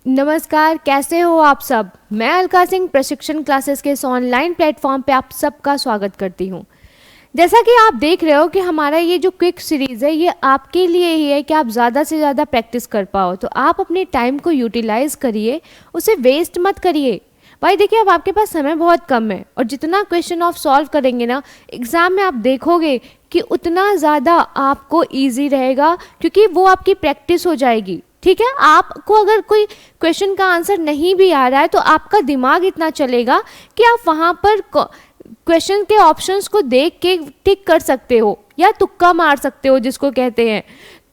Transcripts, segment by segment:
नमस्कार, कैसे हो आप सब। मैं अलका सिंह प्रशिक्षण क्लासेस के इस ऑनलाइन प्लेटफॉर्म पे आप सबका स्वागत करती हूँ। जैसा कि आप देख रहे हो कि हमारा ये जो क्विक सीरीज़ है ये आपके लिए ही है कि आप ज़्यादा से ज़्यादा प्रैक्टिस कर पाओ। तो आप अपने टाइम को यूटिलाइज़ करिए, उसे वेस्ट मत करिए। भाई देखिए, अब आपके पास समय बहुत कम है और जितना क्वेश्चन ऑफ सॉल्व करेंगे ना एग्ज़ाम में, आप देखोगे कि उतना ज़्यादा आपको ईजी रहेगा, क्योंकि वो आपकी प्रैक्टिस हो जाएगी। ठीक है, आपको अगर कोई क्वेश्चन का आंसर नहीं भी आ रहा है तो आपका दिमाग इतना चलेगा कि आप वहाँ पर क्वेश्चन के ऑप्शंस को देख के टिक कर सकते हो या तुक्का मार सकते हो, जिसको कहते हैं।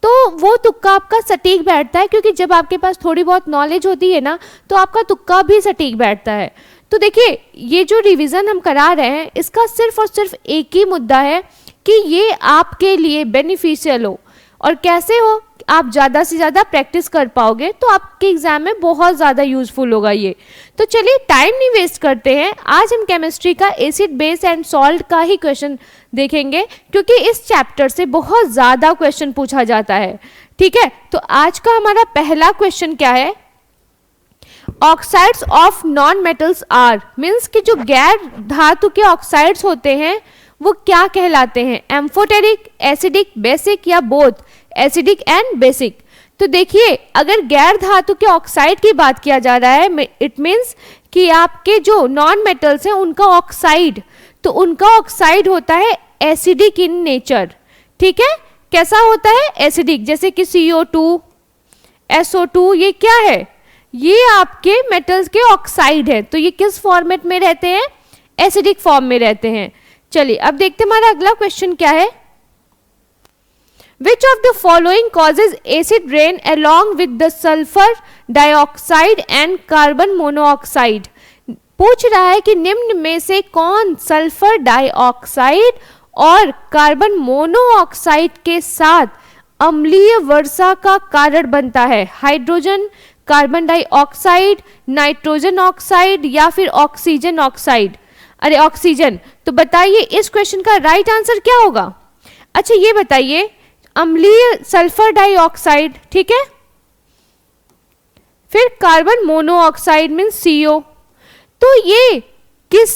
तो वो तुक्का आपका सटीक बैठता है, क्योंकि जब आपके पास थोड़ी बहुत नॉलेज होती है ना तो आपका तुक्का भी सटीक बैठता है। तो देखिए, ये जो रिवीजन हम करा रहे हैं इसका सिर्फ और सिर्फ एक ही मुद्दा है कि ये आपके लिए बेनिफिशियल हो। और कैसे हो, आप ज़्यादा से ज़्यादा प्रैक्टिस कर पाओगे तो आपके एग्जाम में बहुत ज़्यादा यूजफुल होगा ये। तो चलिए टाइम नहीं वेस्ट करते हैं, आज हम केमिस्ट्री का एसिड बेस एंड सॉल्ट का ही क्वेश्चन देखेंगे, क्योंकि इस चैप्टर से बहुत ज़्यादा क्वेश्चन पूछा जाता है। ठीक है, तो आज का हमारा पहला क्वेश्चन क्या है। Oxides of non metals are, means कि जो गैर धातु के ऑक्साइड्स होते हैं वो क्या कहलाते हैं। एम्फोटेरिक, एसिडिक, बेसिक या बोथ, एसिडिक एंड बेसिक। तो देखिए, अगर गैर धातु के ऑक्साइड की बात किया जा रहा है, इट मीन्स कि आपके जो नॉन मेटल्स हैं उनका ऑक्साइड, तो उनका ऑक्साइड होता है एसिडिक इन नेचर। ठीक है, कैसा होता है, एसिडिक। जैसे कि CO2, SO2, ये क्या है, ये आपके मेटल्स के ऑक्साइड है। तो ये किस फॉर्मेट में रहते हैं, एसिडिक फॉर्म में रहते हैं। चलिए अब देखते हैं हमारा अगला क्वेश्चन क्या है। Which of the following causes acid rain along with the sulfur dioxide and carbon monoxide? पूछ रहा है कि निम्न में से कौन सल्फर डाइऑक्साइड और कार्बन मोनोऑक्साइड के साथ अम्लीय वर्षा का कारण बनता है। Hydrogen, carbon dioxide, nitrogen oxide या फिर ऑक्सीजन ऑक्साइड। अरे ऑक्सीजन। तो बताइए इस क्वेश्चन का राइट आंसर क्या होगा। अच्छा ये बताइए, अम्लीय सल्फर डाइऑक्साइड, ठीक है, फिर कार्बन मोनोऑक्साइड मीन्स CO। तो ये किस,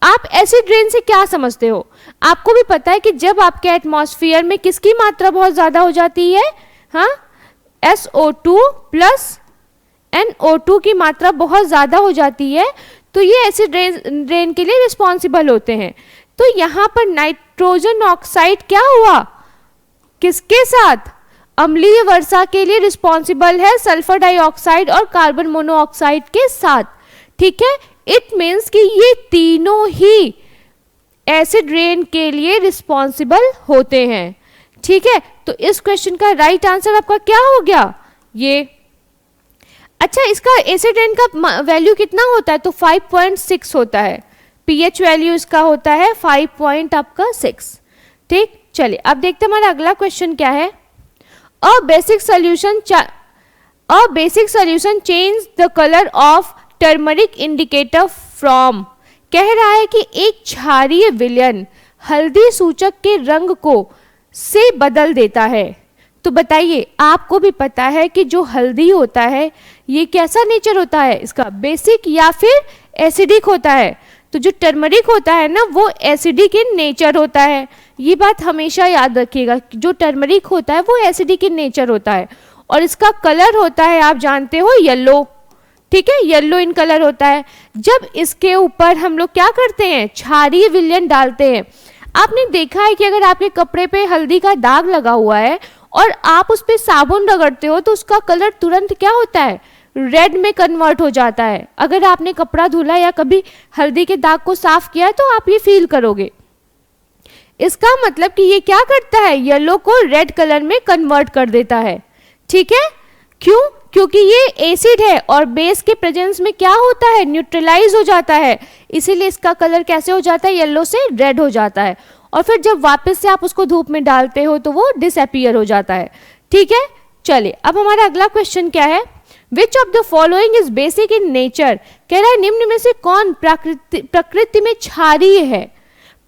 आप एसिड रेन से क्या समझते हो। आपको भी पता है कि जब आपके एटमॉस्फेयर में किसकी मात्रा बहुत ज्यादा हो जाती है, हाँ, SO2 प्लस NO2 की मात्रा बहुत ज्यादा हो जाती है, तो ये एसिड रेन के लिए रिस्पॉन्सिबल होते हैं। तो यहाँ पर नाइट्रोजन ऑक्साइड क्या हुआ, किसके साथ, अम्लीय वर्षा के लिए रिस्पॉन्सिबल है सल्फर डाइऑक्साइड और कार्बन मोनोऑक्साइड के साथ। ठीक है, इट मीन्स कि ये तीनों ही एसिड रेन के लिए रिस्पॉन्सिबल होते हैं। ठीक है, तो इस क्वेश्चन का राइट आंसर आपका क्या हो गया, ये। अच्छा, इसका एसिड रेन का वैल्यू कितना होता है, तो 5.6 होता है। pH वैल्यू इसका होता है 5.6। ठीक, चलिए अब देखते हैं हमारा अगला क्वेश्चन क्या है। A basic solution change the colour of turmeric indicator from. कह रहा है कि एक क्षारीय विलयन हल्दी सूचक के रंग को से बदल देता है। तो बताइए, आपको भी पता है कि जो हल्दी होता है ये कैसा नेचर होता है इसका, बेसिक या फिर एसिडिक होता है। तो जो टर्मरिक होता है ना वो एसिडिक इन नेचर होता है। ये बात हमेशा याद रखिएगा, जो टर्मरिक होता है वो एसिडिक इन नेचर होता है। और इसका कलर होता है, आप जानते हो, येलो। ठीक है, येलो इन कलर होता है। जब इसके ऊपर हम लोग क्या करते हैं, क्षारीय विलयन डालते हैं। आपने देखा है कि अगर आपके कपड़े पे हल्दी का दाग लगा हुआ है और आप उस पर साबुन रगड़ते हो तो उसका कलर तुरंत क्या होता है, रेड में कन्वर्ट हो जाता है। अगर आपने कपड़ा धुला या कभी हल्दी के दाग को साफ किया है तो आप ये फील करोगे। इसका मतलब कि ये क्या करता है, येलो को रेड कलर में कन्वर्ट कर देता है। ठीक है, क्यों, क्योंकि ये एसिड है और बेस के प्रेजेंस में क्या होता है, न्यूट्रलाइज हो जाता है। इसीलिए इसका कलर कैसे हो जाता है, येलो से रेड हो जाता है। और फिर जब वापस से आप उसको धूप में डालते हो तो वो डिसअपीयर हो जाता है। ठीक है, चलिए अब हमारा अगला क्वेश्चन क्या है। Which of the following is basic in nature? कह रहा है निम्न में से कौन प्रकृति में क्षारीय है।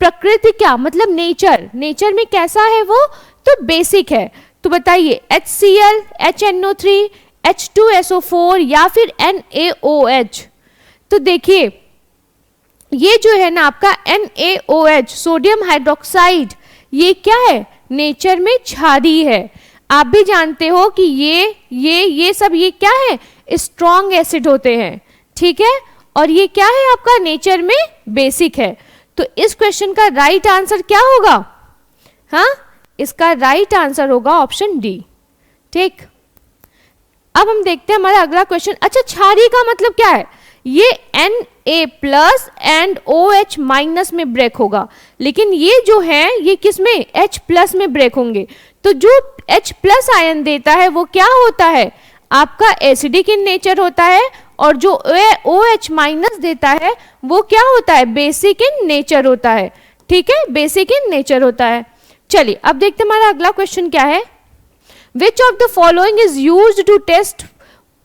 प्रकृति क्या मतलब, नेचर। नेचर में कैसा है वो, तो बेसिक है। तो बताइए HCl, HNO3, H2SO4 या फिर NaOH। तो देखिए ये जो है ना आपका NaOH सोडियम हाइड्रोक्साइड, ये क्या है, नेचर में क्षारीय है। आप भी जानते हो कि ये सब ये क्या है, स्ट्रॉन्ग एसिड होते हैं, ठीक है, और ये क्या है आपका नेचर में बेसिक है। तो इस क्वेश्चन का राइट आंसर क्या होगा, हाँ, इसका राइट आंसर होगा ऑप्शन डी, ठीक। अब हम देखते हैं हमारा अगला क्वेश्चन। अच्छा, क्षारीय का मतलब क्या है, ये Na+ एंड OH- में ब्रेक होगा, लेकिन ये जो है ये किस में, H+ में ब्रेक होंगे। तो जो H+ आयन देता है वो क्या होता है, आपका एसिडिक इन नेचर होता है, और जो OH- देता है वो क्या होता है, बेसिक इन नेचर होता है, ठीक है, बेसिक इन नेचर होता है। चलिए अब देखते हैं हमारा अगला क्वेश्चन क्या है। Which of the following is used to test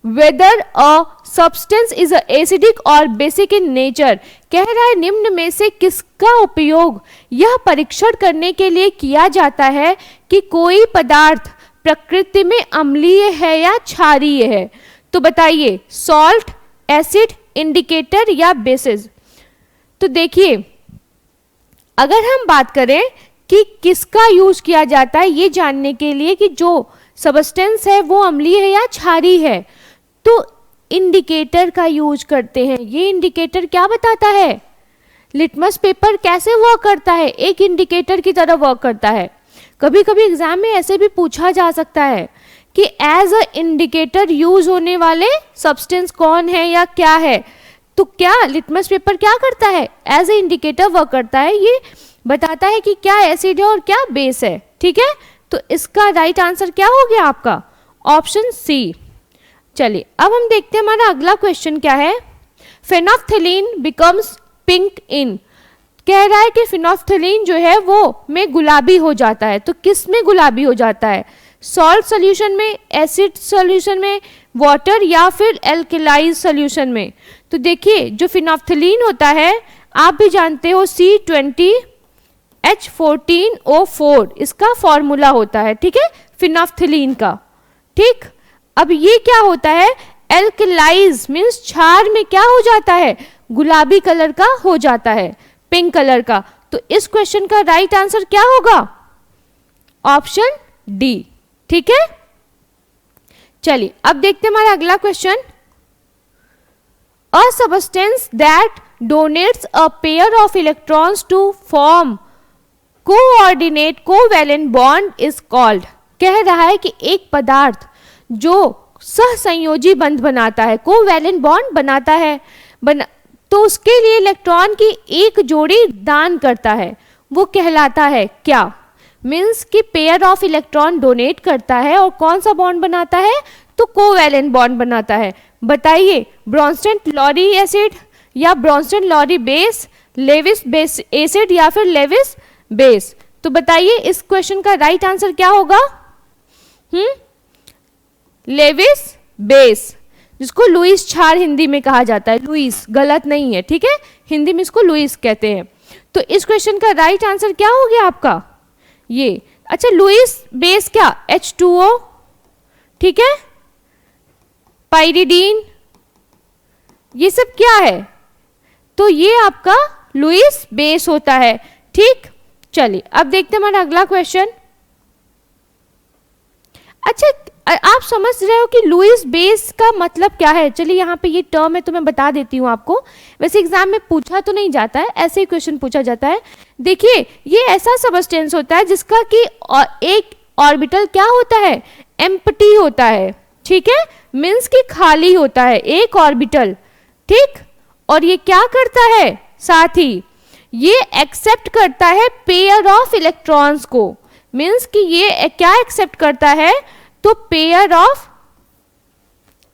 whether a substance is acidic or basic in nature? कह रहा है निम्न में से किसका उपयोग यह परीक्षण करने के लिए किया जाता है कि कोई पदार्थ प्रकृति में अम्लीय है या क्षारीय है। तो बताइए, सॉल्ट, एसिड, इंडिकेटर या बेसिस। तो देखिए अगर हम बात करें कि किसका यूज किया जाता है ये जानने के लिए कि जो सब्सटेंस है वो अम्लीय है या क्षारीय है, तो इंडिकेटर का यूज करते हैं। ये इंडिकेटर क्या बताता है, लिटमस पेपर कैसे वर्क करता है, एक इंडिकेटर की तरह वर्क करता है। कभी कभी एग्जाम में ऐसे भी पूछा जा सकता है कि एज अ इंडिकेटर यूज होने वाले सब्सटेंस कौन है या क्या है। तो क्या लिटमस पेपर क्या करता है, एज अ इंडिकेटर वर्क करता है, ये बताता है कि क्या एसिड है और क्या बेस है, ठीक है। तो इसका राइट आंसर क्या हो गया आपका, ऑप्शन सी। चलिए अब हम देखते हैं हमारा अगला क्वेश्चन क्या है। फेनोल्फथालीन बिकम्स पिंक इन, कह रहा है कि फेनोल्फथालीन जो है वो में गुलाबी हो जाता है। तो किस में गुलाबी हो जाता है, सॉल्ट सॉल्यूशन में, एसिड सॉल्यूशन में, वाटर या फिर एल्कलाइज सॉल्यूशन में। तो देखिए जो फेनोल्फथालीन होता है आप भी जानते हो C20H14O4 इसका फॉर्मूला होता है, ठीक है, फेनोल्फथालीन का, ठीक। अब ये क्या होता है, एल्कलाइज मीन्स क्षार में क्या हो जाता है, गुलाबी कलर का हो जाता है, पिंक कलर का। तो इस क्वेश्चन का राइट आंसर क्या होगा, ऑप्शन डी, ठीक है। चलिए अब देखते हैं हमारा अगला question. A substance that donates a pair of electrons to form coordinate covalent bond is called, कह रहा है कि एक पदार्थ जो सहसंयोजी बंध बनाता है, कोवैलेंट बॉन्ड बनाता है, तो उसके लिए इलेक्ट्रॉन की एक जोड़ी दान करता है, वो कहलाता है क्या, मीन्स कि पेयर ऑफ इलेक्ट्रॉन डोनेट करता है और कौन सा बॉन्ड बनाता है, तो कोवैलेंट बॉन्ड बनाता है। बताइए, ब्रोंस्टेन-लॉरी एसिड या ब्रोंस्टेन-लॉरी बेस, लेविस बेस एसिड या फिर लेविस बेस। तो बताइए इस क्वेश्चन का राइट आंसर क्या होगा, लेविस बेस, जिसको लुईस क्षार हिंदी में कहा जाता है। लुईस गलत नहीं है, ठीक है, हिंदी में इसको लुईस कहते हैं। तो इस क्वेश्चन का राइट आंसर क्या हो गया आपका, ये। अच्छा, लुईस बेस क्या, H2O, ठीक है, पाइरिडीन, ये सब क्या है, तो ये आपका लुईस बेस होता है, ठीक। चलिए अब देखते हैं हमारा अगला क्वेश्चन। अच्छा, आप समझ रहे हो कि लुईस बेस का मतलब क्या है। चलिए यहाँ पे ये टर्म है तो मैं बता देती हूँ आपको, वैसे एग्जाम में पूछा तो नहीं जाता है, ऐसे ही क्वेश्चन पूछा जाता है। देखिए ये ऐसा सबस्टेंस होता है जिसका कि एक ऑर्बिटल क्या होता है, एम्प्टी होता है, ठीक है, मीन्स कि खाली होता है एक ऑर्बिटल, ठीक। और ये क्या करता है, साथ ही ये एक्सेप्ट करता है पेयर ऑफ इलेक्ट्रॉन्स को, मीन्स कि ये क्या एक्सेप्ट करता है, तो पेयर ऑफ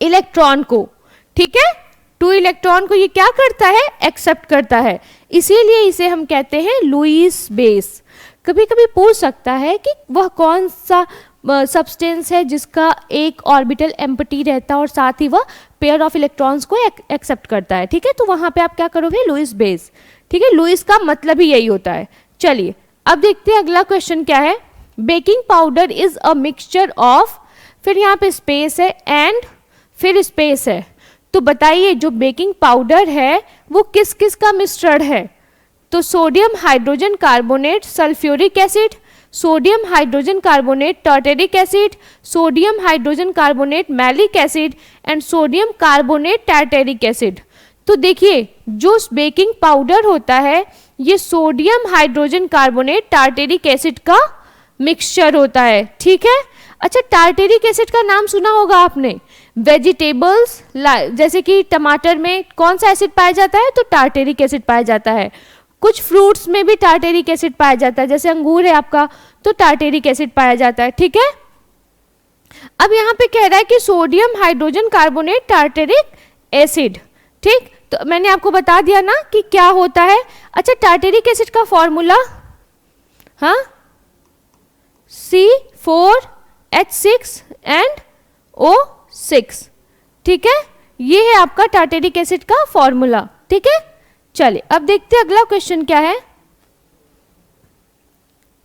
इलेक्ट्रॉन को, ठीक है, 2 इलेक्ट्रॉन को ये क्या करता है, एक्सेप्ट करता है, इसीलिए इसे हम कहते हैं लुईस बेस। कभी कभी पूछ सकता है कि वह कौन सा सब्सटेंस है जिसका एक ऑर्बिटल एम्प्टी रहता है और साथ ही वह पेयर ऑफ इलेक्ट्रॉन्स को एक्सेप्ट करता है, ठीक है, तो वहां पे आप क्या करोगे, लुईस बेस, ठीक है, लुईस का मतलब ही यही होता है। चलिए अब देखते हैं अगला क्वेश्चन क्या है। Baking powder is a mixture of, फिर यहाँ पे स्पेस है, एंड फिर स्पेस है। तो बताइए जो बेकिंग पाउडर है वो किस किस का मिश्रण है? तो sodium hydrogen carbonate sulphuric acid, sodium hydrogen carbonate tartaric acid, sodium hydrogen carbonate malic acid and sodium carbonate tartaric acid. तो देखिए जो बेकिंग पाउडर होता है ये sodium hydrogen carbonate tartaric acid का मिक्सचर होता है, ठीक है। अच्छा, टार्टेरिक एसिड का नाम सुना होगा आपने। वेजिटेबल्स जैसे कि टमाटर में कौन सा एसिड पाया जाता है? तो टार्टेरिक एसिड पाया जाता है। कुछ फ्रूट्स में भी टार्टेरिक एसिड पाया जाता है, जैसे अंगूर है आपका तो टार्टेरिक एसिड पाया जाता है, ठीक है। अब यहाँ पे कह रहा है कि sodium hydrogen carbonate tartaric acid, ठीक। तो मैंने आपको बता दिया ना कि क्या होता है। अच्छा, टार्टेरिक एसिड का फॉर्मूला, हाँ, C4H6 एंड O6, ठीक है। ये है आपका टार्टेरिक एसिड का फॉर्मूला, ठीक है। चलिए अब देखते हैं अगला क्वेश्चन क्या है।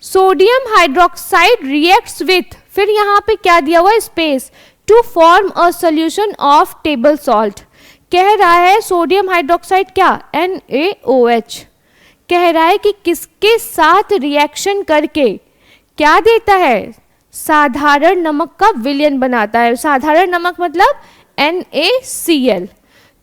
सोडियम हाइड्रोक्साइड रिएक्ट्स विथ, फिर यहां पे क्या दिया हुआ है? Space, to form a solution of table salt. कह रहा है सोडियम हाइड्रोक्साइड क्या? NaOH। कह रहा है कि किसके साथ रिएक्शन करके क्या देता है? साधारण नमक का विलयन बनाता है। साधारण नमक मतलब NaCl।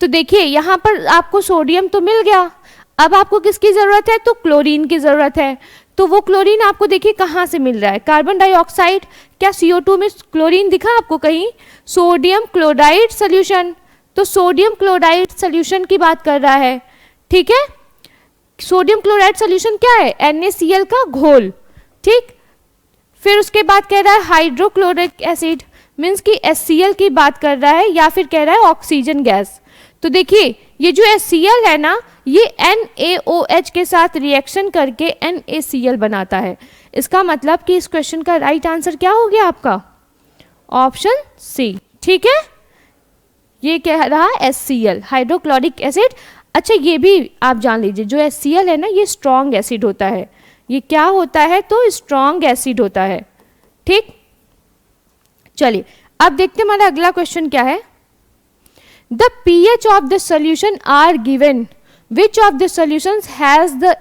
तो देखिए यहाँ पर आपको सोडियम तो मिल गया, अब आपको किसकी जरूरत है? तो क्लोरीन की जरूरत है। तो वो क्लोरीन आपको देखिए कहाँ से मिल रहा है? Carbon dioxide. क्या CO2 में क्लोरीन दिखा आपको कहीं? सोडियम क्लोराइड सोल्यूशन, तो सोडियम क्लोराइड सोल्यूशन की बात कर रहा है, ठीक है। सोडियम क्लोराइड सोल्यूशन क्या है? NaCl का घोल, ठीक। फिर उसके बाद कह रहा है हाइड्रोक्लोरिक एसिड, मीन्स कि HCl की बात कर रहा है या फिर कह रहा है ऑक्सीजन गैस। तो देखिए ये जो HCl है ना, ये NaOH के साथ रिएक्शन करके NaCl बनाता है। इसका मतलब कि इस क्वेश्चन का राइट आंसर क्या हो गया आपका? ऑप्शन सी, ठीक है। ये कह रहा HCl हाइड्रोक्लोरिक एसिड। अच्छा, ये भी आप जान लीजिए जो HCl है ना ये स्ट्रॉन्ग एसिड होता है। ये क्या होता है? तो स्ट्रॉन्ग एसिड होता है, ठीक। चलिए अब देखते हैं हमारा अगला क्वेश्चन क्या है। The pH of the solution are given. Which of the solutions has the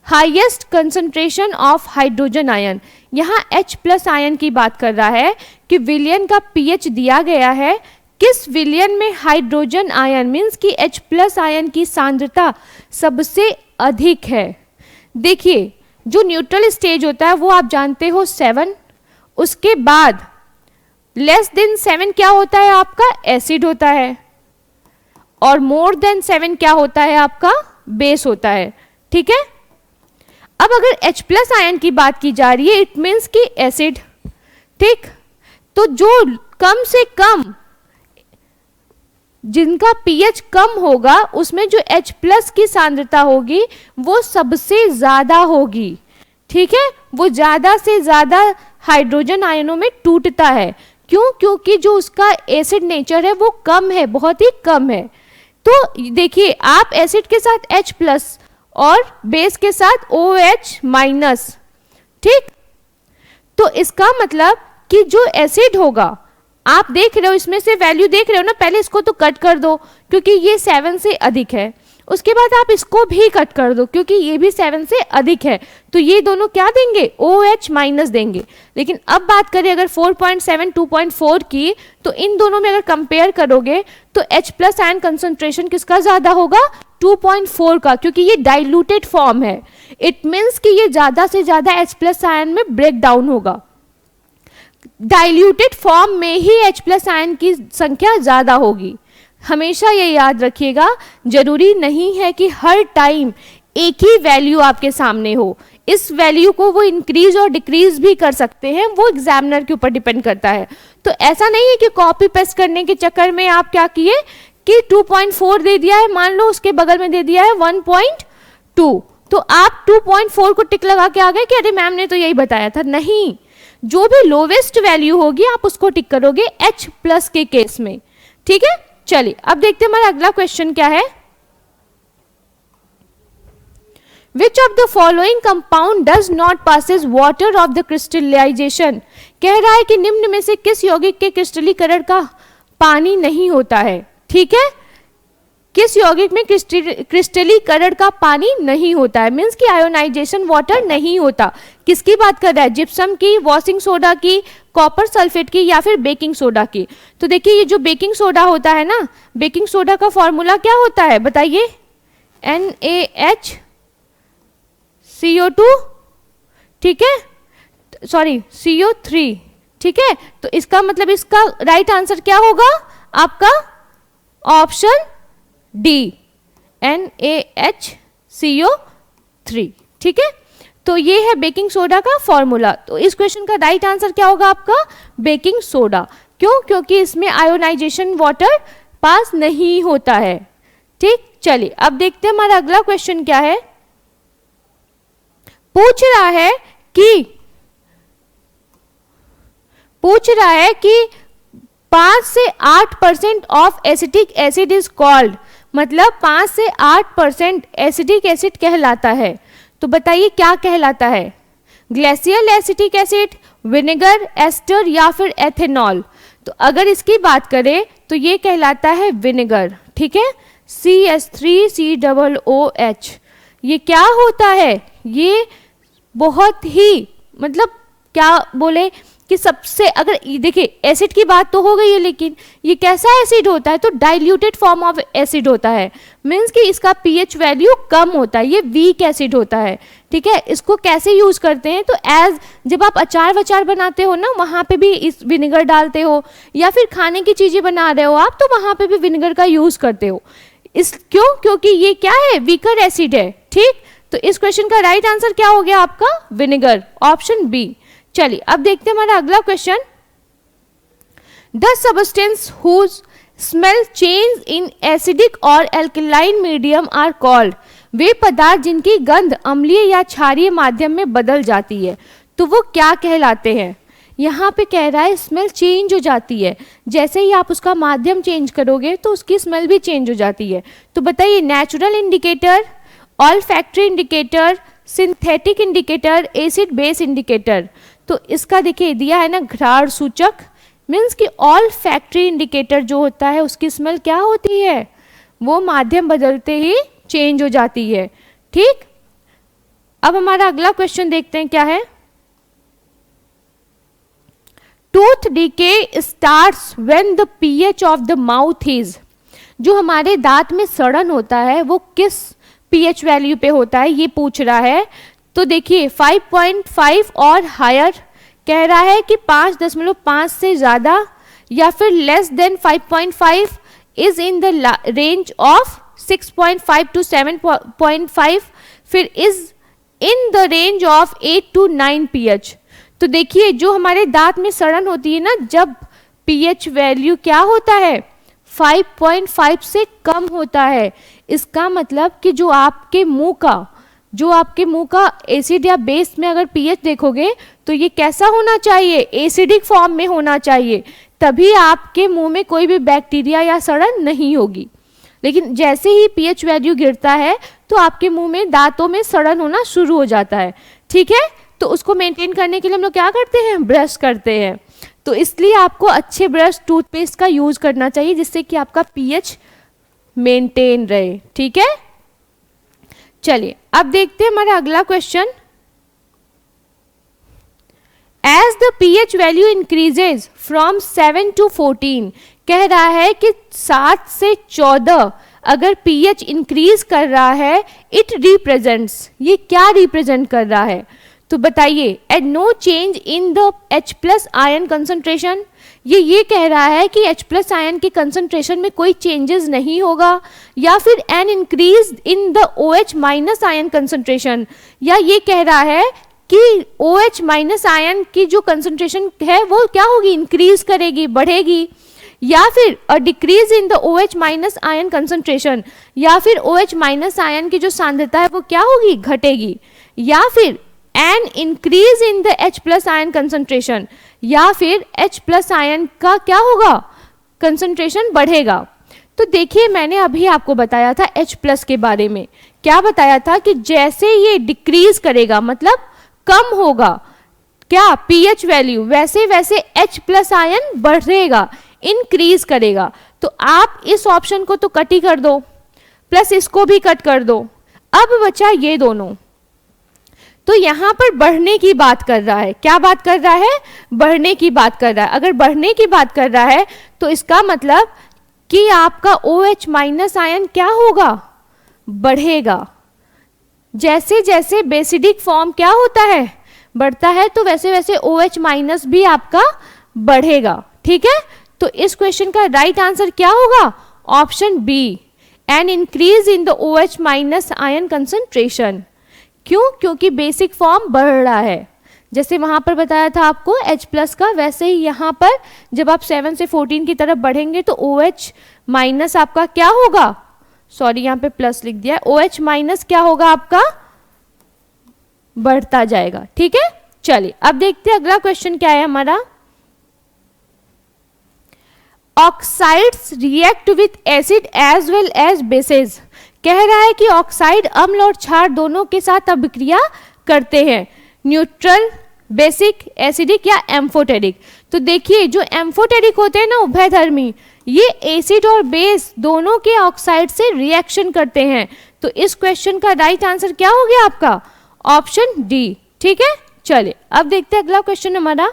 highest concentration of hydrogen ion? यहाँ H प्लस आयन की बात कर रहा है कि विलयन का pH दिया गया है, किस विलयन में हाइड्रोजन आयन मीन्स कि H प्लस आयन की सांद्रता सबसे अधिक है। देखिए जो न्यूट्रल स्टेज होता है वो आप जानते हो 7, उसके बाद लेस देन 7 क्या होता है आपका? एसिड होता है, और मोर देन 7 क्या होता है आपका? बेस होता है, ठीक है। अब अगर H प्लस आयन की बात की जा रही है इट मीन्स कि एसिड, ठीक। तो जो कम से कम जिनका pH कम होगा उसमें जो H प्लस की सांद्रता होगी वो सबसे ज्यादा होगी, ठीक है। वो ज्यादा से ज्यादा हाइड्रोजन आयनों में टूटता है। क्यों? क्योंकि जो उसका एसिड नेचर है वो कम है, बहुत ही कम है। तो देखिए आप एसिड के साथ H प्लस और बेस के साथ OH माइनस, ठीक। तो इसका मतलब कि जो एसिड होगा आप देख रहे हो, इसमें से वैल्यू देख रहे हो ना, पहले इसको तो कट कर दो क्योंकि ये 7 से अधिक है, उसके बाद आप इसको भी कट कर दो क्योंकि ये भी 7 से अधिक है। तो ये दोनों क्या देंगे? OH माइनस देंगे। लेकिन अब बात करें अगर 4.7 2.4 की, तो इन दोनों में अगर कंपेयर करोगे तो H प्लस आयन कंसंट्रेशन किसका ज्यादा होगा? 2.4 का, क्योंकि ये डाइल्यूटेड फॉर्म है। इट मीन्स कि ये ज्यादा से ज्यादा H प्लस आयन में ब्रेक डाउन होगा। डाइल्यूटेड फॉर्म में ही H प्लस आयन की संख्या ज्यादा होगी। हमेशा ये याद रखिएगा, जरूरी नहीं है कि हर टाइम एक ही वैल्यू आपके सामने हो। इस वैल्यू को वो इंक्रीज और डिक्रीज भी कर सकते हैं, वो एग्जामिनर के ऊपर डिपेंड करता है। तो ऐसा नहीं है कि कॉपी पेस्ट करने के चक्कर में आप क्या किए कि 2.4 दे दिया है, मान लो उसके बगल में दे दिया है 1.2, तो आप 2.4 को टिक लगा के आ गए कि अरे मैम ने तो यही बताया था। नहीं, जो भी लोवेस्ट वैल्यू होगी आप उसको टिक करोगे H प्लस के केस में, ठीक है। चलिए अब देखते हैं हमारा अगला क्वेश्चन क्या है। Which of the following compound does not passes water of the crystallization? कह रहा है कि निम्न में से किस यौगिक के क्रिस्टलीकरण का पानी नहीं होता है, ठीक है। किस यौगिक में क्रिस्टलीकरण का पानी नहीं होता है, मीन्स कि आयोनाइजेशन वाटर नहीं होता। किसकी बात कर रहा है, जिप्सम की, वॉशिंग सोडा की, कॉपर सल्फेट की, या फिर बेकिंग सोडा की। तो देखिए ये जो बेकिंग सोडा होता है ना, बेकिंग सोडा का फॉर्मूला क्या होता है बताइए, NaHCO2, ठीक है, सॉरी CO3, ठीक है। तो इसका मतलब इसका राइट आंसर क्या होगा आपका, ऑप्शन डी, NaHCO3, ठीक है। तो ये है बेकिंग सोडा का फॉर्मूला। तो इस क्वेश्चन का राइट आंसर क्या होगा आपका, बेकिंग सोडा। क्यों, क्योंकि इसमें आयोनाइजेशन वाटर पास नहीं होता है, ठीक। चलिए अब देखते हैं हमारा अगला क्वेश्चन क्या है। पूछ रहा है कि 5 से 8% of acetic acid is called, मतलब 5 से 8% एसिडिक एसिड कहलाता है। तो बताइए क्या कहलाता है, glacial acetic acid, vinegar, ester, या फिर एथेनॉल। तो अगर इसकी बात करें तो ये कहलाता है विनेगर, ठीक है, CH3COOH। ये क्या होता है, ये बहुत ही मतलब क्या बोले कि सबसे, अगर देखिए एसिड की बात तो हो गई है, लेकिन ये कैसा एसिड होता है, तो डाइल्यूटेड फॉर्म ऑफ एसिड होता है, मीन्स कि इसका पीएच वैल्यू कम होता है, ये वीक एसिड होता है, ठीक है। इसको कैसे यूज करते हैं, तो एज जब आप अचार वचार बनाते हो ना, वहां पे भी इस विनेगर डालते हो, या फिर खाने की चीजें बना रहे हो आप, तो वहां पे भी विनेगर का यूज करते हो। क्यों, क्योंकि ये क्या है, वीकर एसिड है, ठीक। तो इस क्वेश्चन का राइट आंसर क्या हो गया आपका, विनेगर, ऑप्शन बी। चलिए अब देखते हैं हमारा अगला question. The substance whose smell change in acidic और एल्कलाइन मीडियम आर कॉल्ड, वे पदार्थ जिनकी गंध अम्लीय या क्षारीय माध्यम में बदल जाती है, तो वो क्या कहलाते हैं। यहाँ पे कह रहा है स्मेल चेंज हो जाती है, जैसे ही आप उसका माध्यम चेंज करोगे तो उसकी स्मेल भी चेंज हो जाती है। तो बताइए natural indicator, olfactory indicator, synthetic indicator, acid base indicator. तो इसका देखिए दिया है ना घ्राण सूचक, मीन्स कि ऑल्फैक्टरी इंडिकेटर जो होता है उसकी स्मेल क्या होती है, वो माध्यम बदलते ही चेंज हो जाती है, ठीक। अब हमारा अगला क्वेश्चन देखते हैं क्या है। Tooth decay starts when the pH of the mouth is, जो हमारे दांत में सड़न होता है वो किस पीएच वैल्यू पे होता है, ये पूछ रहा है। तो देखिए 5.5 और हायर, कह रहा है कि 5.5 से ज़्यादा, या फिर less than 5.5 is in the range of 6.5 to 7.5, फिर is in the range of 8 to 9 pH. तो देखिए जो हमारे दांत में सड़न होती है ना, जब पीएच वैल्यू क्या होता है, 5.5 से कम होता है, इसका मतलब कि जो आपके मुंह का एसिड या बेस में अगर पीएच देखोगे तो ये कैसा होना चाहिए, एसिडिक फॉर्म में होना चाहिए, तभी आपके मुंह में कोई भी बैक्टीरिया या सड़न नहीं होगी। लेकिन जैसे ही पीएच वैल्यू गिरता है तो आपके मुंह में, दांतों में सड़न होना शुरू हो जाता है, ठीक है। तो उसको मेंटेन करने के लिए हम लोग क्या करते हैं, ब्रश करते हैं। तो इसलिए आपको अच्छे ब्रश, टूथपेस्ट का यूज करना चाहिए, जिससे कि आपका पीएच मेंटेन रहे, ठीक है। चलिए अब देखते हैं हमारा अगला question. As the pH value increases from 7 to 14, कह रहा है कि 7 से 14 अगर पीएच इंक्रीज कर रहा है, इट रिप्रेजेंट्स, ये क्या रिप्रेजेंट कर रहा है, तो बताइए at no change in the H+ ion concentration, ये कह रहा है कि H+ आयन की कंसंट्रेशन में कोई चेंजेस नहीं होगा, या फिर N increase in the OH- ion concentration, या ये कह रहा है कि OH- आयन की जो कंसंट्रेशन है वो क्या होगी, इंक्रीज करेगी, बढ़ेगी, या फिर a decrease in the OH- ion concentration, या फिर OH- आयन की जो सांद्रता है वो क्या होगी, घटेगी, या फिर N increase in the H+ ion concentration, या फिर H+ आयन का क्या होगा, कंसंट्रेशन बढ़ेगा। तो देखिए मैंने अभी आपको बताया था H+ के बारे में, क्या बताया था कि जैसे ये डिक्रीज करेगा, मतलब कम होगा क्या पीएच वैल्यू, वैसे वैसे H+ आयन बढ़ेगा, इंक्रीज करेगा। तो आप इस ऑप्शन को तो कट ही कर दो, प्लस इसको भी कट कर दो। अब बचा ये दोनों, तो यहां पर बढ़ने की बात कर रहा है। क्या बात कर रहा है? बढ़ने की बात कर रहा है। अगर बढ़ने की बात कर रहा है तो इसका मतलब कि आपका OH माइनस आयन क्या होगा? बढ़ेगा। जैसे जैसे बेसिडिक फॉर्म क्या होता है? बढ़ता है, तो वैसे वैसे OH माइनस भी आपका बढ़ेगा। ठीक है, तो इस क्वेश्चन का राइट आंसर क्या होगा? Option B, an increase in the OH minus ion concentration. क्यों? क्योंकि बेसिक फॉर्म बढ़ रहा है। जैसे वहां पर बताया था आपको H प्लस का, वैसे ही यहाँ पर जब आप 7 से 14 की तरफ बढ़ेंगे तो OH माइनस आपका क्या होगा? सॉरी, यहाँ पे प्लस लिख दिया है। OH माइनस क्या होगा आपका? बढ़ता जाएगा। ठीक है, चलिए अब देखते हैं अगला क्वेश्चन क्या है हमारा। Oxides react with acid as well as bases. कह रहा है कि ऑक्साइड अम्ल और क्षार दोनों के साथ अभिक्रिया करते हैं, न्यूट्रल, बेसिक, एसिडिक या एम्फोटेरिक। तो देखिए, जो एम्फोटेरिक होते हैं ना, उभयधर्मी, ये एसिड और बेस दोनों के ऑक्साइड से रिएक्शन करते हैं। तो इस क्वेश्चन का राइट आंसर क्या हो गया आपका? Option D. ठीक है, चलिए अब देखते हैं अगला क्वेश्चन हमारा।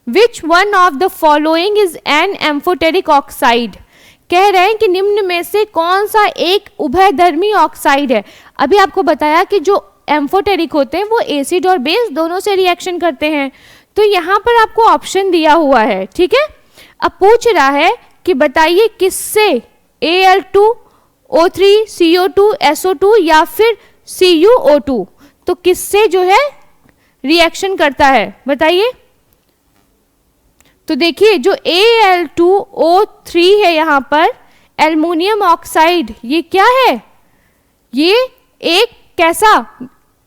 Which one of the following is an amphoteric oxide. कह रहे हैं कि निम्न में से कौन सा एक उभयधर्मी ऑक्साइड है। अभी आपको बताया कि जो एम्फोटेरिक होते हैं वो एसिड और बेस दोनों से रिएक्शन करते हैं, तो यहाँ पर आपको ऑप्शन दिया हुआ है। ठीक है, अब पूछ रहा है कि बताइए किससे Al2O3 CO2 SO2 या फिर CuO2, तो किससे जो है रिएक्शन करता है बताइए। तो देखिए, जो Al2O3 है यहाँ पर एल्युमिनियम ऑक्साइड, ये क्या है? ये एक कैसा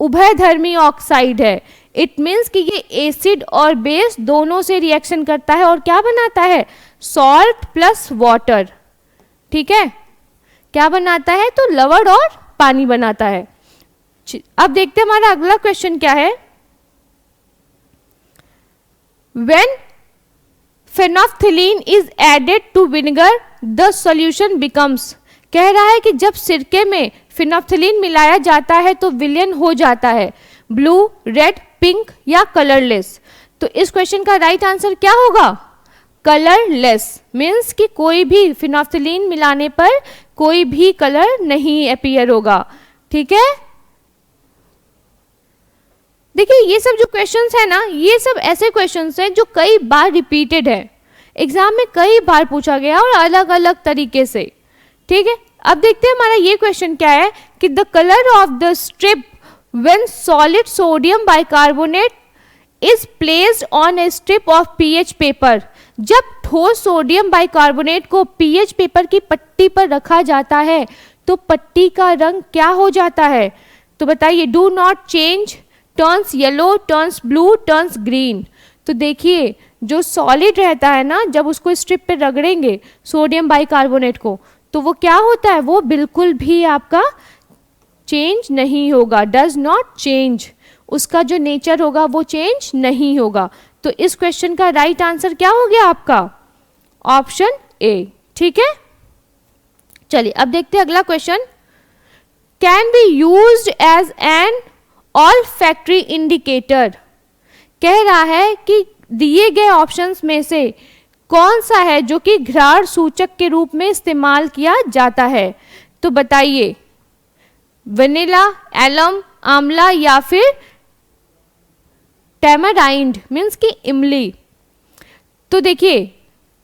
उभयधर्मी ऑक्साइड है। इट मीन्स कि ये एसिड और बेस दोनों से रिएक्शन करता है और क्या बनाता है? Salt plus water. ठीक है, क्या बनाता है? तो लवण और पानी बनाता है। अब देखते हैं हमारा अगला क्वेश्चन क्या है। When phenolphthalein is added to vinegar, the solution becomes। कह रहा है कि जब सिरके में फिनोफ्थिलीन मिलाया जाता है तो विलयन हो जाता है ब्लू, रेड, पिंक या कलरलेस। तो इस क्वेश्चन का राइट आंसर क्या होगा? कलरलेस। मीन्स कि कोई भी फिनोफ्थिलीन मिलाने पर कोई भी कलर नहीं अपीयर होगा। ठीक है, देखिए ये सब जो क्वेश्चंस है ना, ये सब ऐसे क्वेश्चंस हैं जो कई बार रिपीटेड है, एग्जाम में कई बार पूछा गया और अलग अलग तरीके से। ठीक है, अब देखते हैं हमारा ये क्वेश्चन क्या है कि the colour of the strip when solid sodium bicarbonate is placed on A strip of pH paper. जब ठोस सोडियम बाइकार्बोनेट को पीएच पेपर की पट्टी पर रखा जाता है तो पट्टी का रंग क्या हो जाता है? तो बताइए, do not change, turns yellow, turns blue, turns green. तो देखिए, जो सॉलिड रहता है ना, जब उसको स्ट्रिप पे रगड़ेंगे सोडियम बाइकार्बोनेट को, तो वो क्या होता है? वो बिल्कुल भी आपका चेंज नहीं होगा, डज नॉट चेंज। उसका जो नेचर होगा वो चेंज नहीं होगा। तो इस क्वेश्चन का राइट आंसर क्या हो गया आपका? Option A. ठीक है, चलिए अब देखते हैं अगला question. Can be used as an olfactory indicator. कह रहा है कि दिए गए ऑप्शंस में से कौन सा है जो कि घ्राण सूचक के रूप में इस्तेमाल किया जाता है? तो बताइए, वनीला, एलम, आंवला या फिर टैमाराइंड मीन्स की इमली। तो देखिए,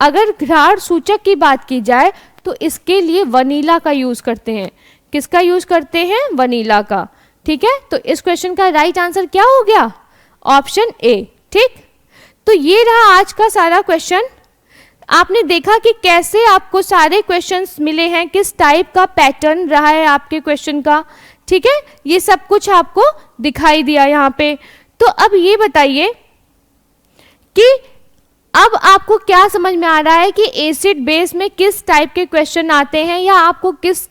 अगर घ्राण सूचक की बात की जाए तो इसके लिए वनीला का यूज करते हैं। किसका यूज करते हैं? वनीला का। ठीक है, तो इस क्वेश्चन का राइट आंसर क्या हो गया? Option A. ठीक, तो ये रहा आज का सारा क्वेश्चन। आपने देखा कि कैसे आपको सारे क्वेश्चंस मिले हैं, किस टाइप का पैटर्न रहा है आपके क्वेश्चन का। ठीक है, ये सब कुछ आपको दिखाई दिया यहाँ पे। तो अब ये बताइए कि अब आपको क्या समझ में आ रहा है कि एसिड बेस में किस टाइप के क्वेश्चन आते हैं, या आपको किस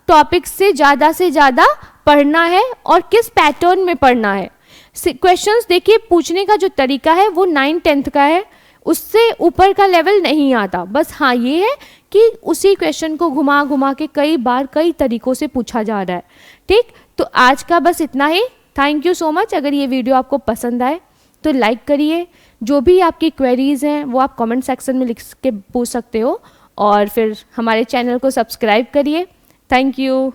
टॉपिक से ज़्यादा पढ़ना है और किस पैटर्न में पढ़ना है। क्वेश्चंस देखिए, पूछने का जो तरीका है वो 9th 10th का है, उससे ऊपर का लेवल नहीं आता। बस हाँ ये है कि उसी क्वेश्चन को घुमा घुमा के कई बार कई तरीक़ों से पूछा जा रहा है। ठीक, तो आज का बस इतना ही। Thank you so much. अगर ये वीडियो आपको पसंद आए तो लाइक करिए। जो भी आपकी क्वेरीज़ हैं वो आप कमेंट सेक्शन में लिख के पूछ सकते हो, और फिर हमारे चैनल को सब्सक्राइब करिए। Thank you.